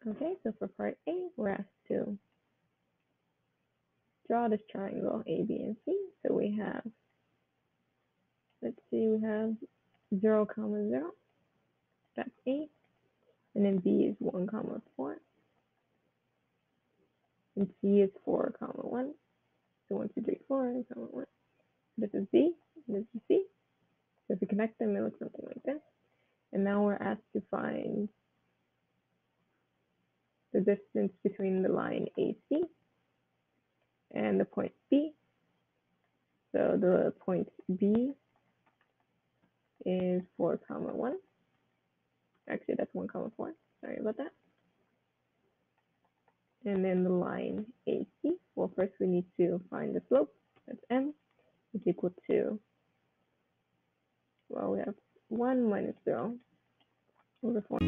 Okay, so for part A, we're asked to draw this triangle A, B, and C. So we have, let's see, we have 0, 0. That's A. And then B is 1, 4. And C is 4, 1. So 1, 2, 3, 4, 1. This is B, and this is C. So if we connect them, it looks something like this. And now we're asked to find the distance between the line AC and the point B. So the point B is 4, 1. Actually, that's 1, 4. Sorry about that. And then the line AC. Well, first we need to find the slope. That's M is equal to, well, we have 1 minus 0 over 4.